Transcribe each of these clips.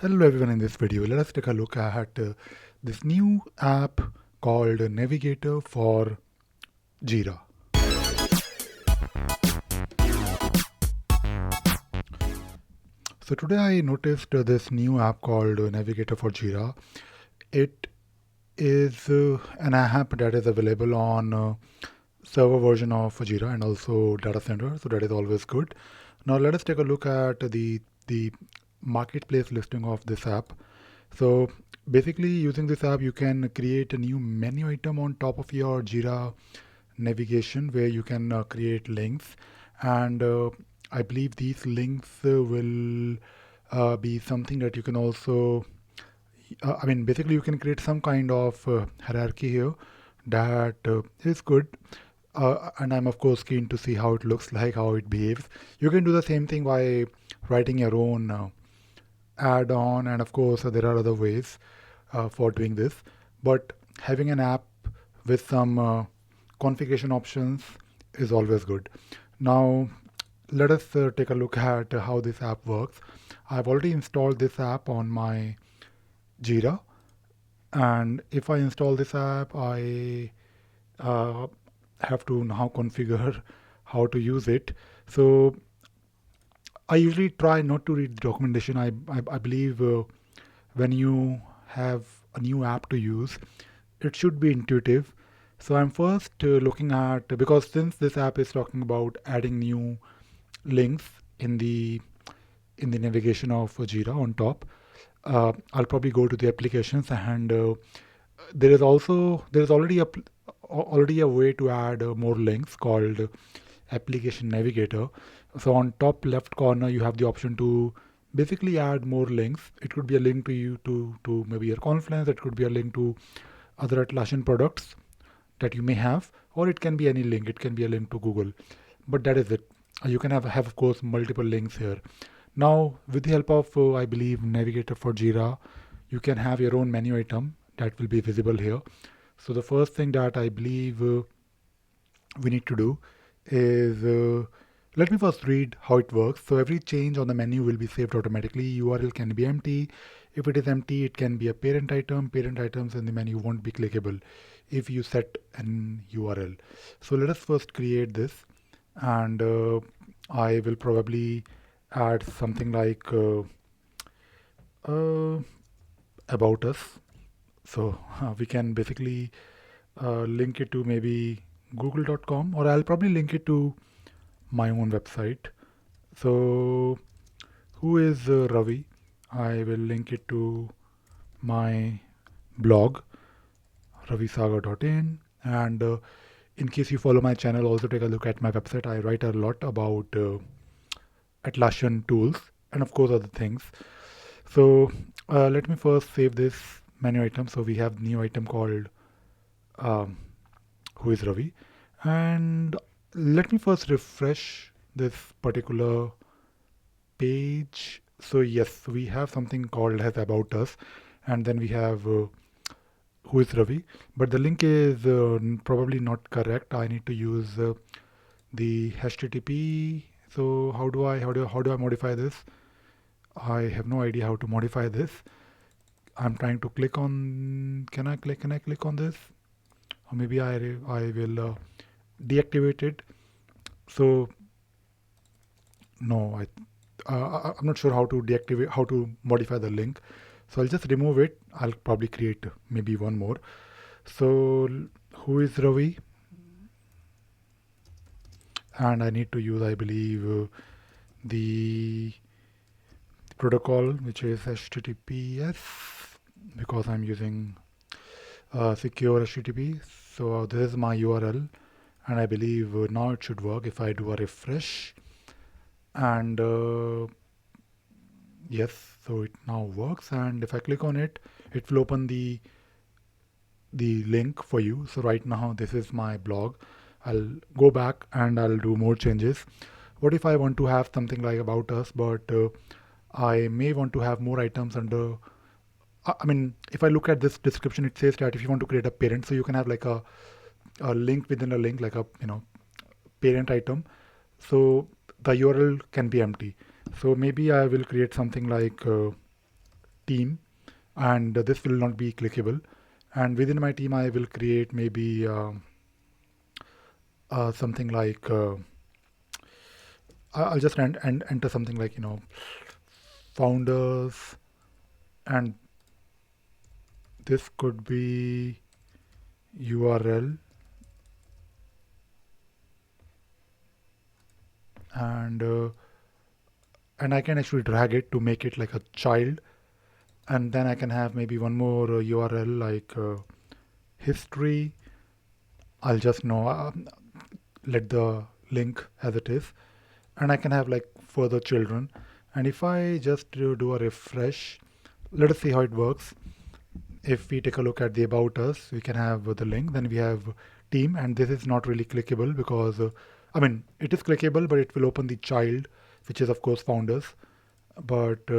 Hello everyone, in this video let us take a look at this new app called Navigator for Jira. So today I noticed this new app called Navigator for Jira. It is an app that is available on server version of Jira and also data center, so that is always good. Now let us take a look at the marketplace listing of this app. So basically using this app you can create a new menu item on top of your Jira navigation where you can create links, and I believe these links will be something that you can also basically you can create some kind of hierarchy here that is good. And I'm of course keen to see how it looks like, how it behaves. You can do the same thing by writing your own add-on, and of course there are other ways for doing this. But having an app with some configuration options is always good. Now let us take a look at how this app works. I've already installed this app on my Jira, and if I install this app, I uh, have to now configure how to use it. So I usually try not to read the documentation. I believe when you have a new app to use, it should be intuitive. So I'm first looking at, because since this app is talking about adding new links in the navigation of Jira on top, I'll probably go to the applications, and there is already a way to add more links called application navigator. So on top left corner you have the option to basically add more links. It could be a link to you to maybe your Confluence. It could be a link to other Atlassian products that you may have, or it can be any link. It can be a link to Google, but that is it. You can have of course multiple links here. Now with the help of I believe Navigator for Jira, you can have your own menu item that will be visible here. So the first thing that I believe we need to do is let me first read how it works. So every change on the menu will be saved automatically. URL can be empty. If it is empty, it can be a parent item. Parent items in the menu won't be clickable if you set an URL. So let us first create this, and I will probably add something like uh, about us. So we can basically link it to maybe google.com, or I'll probably link it to my own website. So who is Ravi? I will link it to my blog ravisagar.in, and in case you follow my channel, also take a look at my website. I write a lot about Atlassian tools and of course other things. So let me first save this menu item. So we have new item called um, who is Ravi, and let me first refresh this particular page. So yes, we have something called as about us, and then we have who is Ravi, but the link is probably not correct. I need to use the HTTP. So how do I modify this? I have no idea how to modify this. I'm trying to click on. Can I click on this? Or maybe I will deactivate it. So no, I'm not sure how to deactivate, how to modify the link. So I'll just remove it. I'll probably create maybe one more. So who is Ravi? And I need to use, I believe, the protocol, which is HTTPS, because I'm using secure HTTP. So this is my URL, and I believe now it should work if I do a refresh. And yes, so it now works, and if I click on it, it will open the link for you. So right now this is my blog. I'll go back and I'll do more changes. What if I want to have something like about us, but I may want to have more items under. If I look at this description, it says that if you want to create a parent, so you can have like a link within a link, like a parent item. So the URL can be empty. So maybe I will create something like team, and this will not be clickable. And within my team, I will create maybe something like I'll just enter something like founders, and this could be URL, and and I can actually drag it to make it like a child, and then I can have maybe one more URL like history. I'll just let the link as it is, and I can have like further children. And if I just do a refresh, let us see how it works. If we take a look at the about us, we can have the link. Then we have team, and this is not really clickable because I mean it is clickable, but it will open the child, which is of course founders. But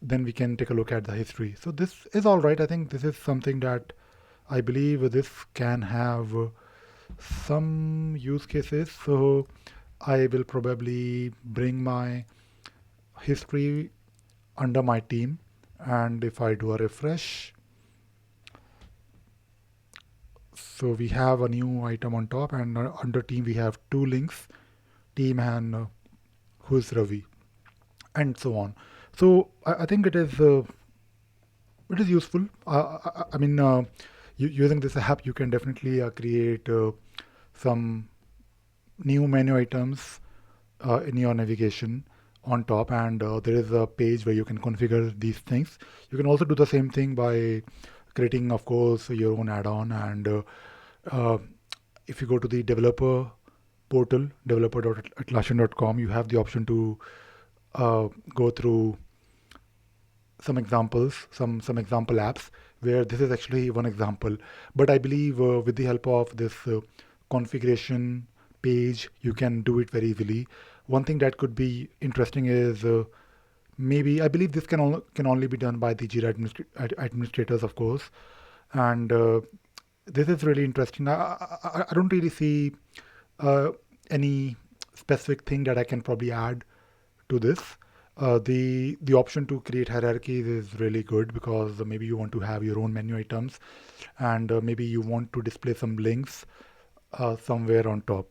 then we can take a look at the history. So this is all right. I think this is something that I believe this can have some use cases. So I will probably bring my history under my team, and if I do a refresh, so we have a new item on top, and under team we have two links, team and who's Ravi, and so on. So I think it is useful. I mean, using this app, you can definitely create some new menu items in your navigation on top, and there is a page where you can configure these things. You can also do the same thing by creating, of course, your own add-on. And uh, if you go to the developer portal, developer.atlassian.com, you have the option to go through some examples, some example apps where this is actually one example. But I believe with the help of this configuration page, you can do it very easily. One thing that could be interesting is maybe I believe this can only be done by the Jira administrators, of course, and this is really interesting. I don't really see uh, any specific thing that I can probably add to this. The option to create hierarchies is really good because maybe you want to have your own menu items, and maybe you want to display some links somewhere on top.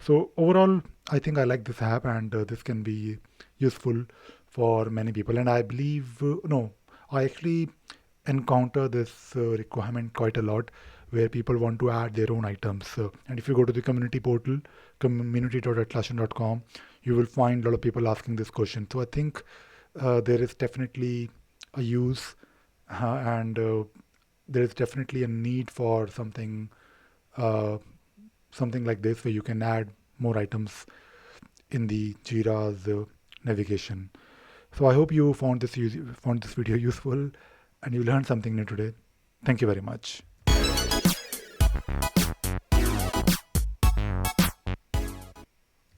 So overall, I think I like this app, and this can be useful for many people. And I believe no, I actually encounter this requirement quite a lot where people want to add their own items. And if you go to the community portal, community.atlassian.com, you will find a lot of people asking this question. So I think there is definitely a use, and there is definitely a need for uh, something like this where you can add more items in the Jira's navigation. So I hope you found this video useful, and you learned something new today. Thank you very much.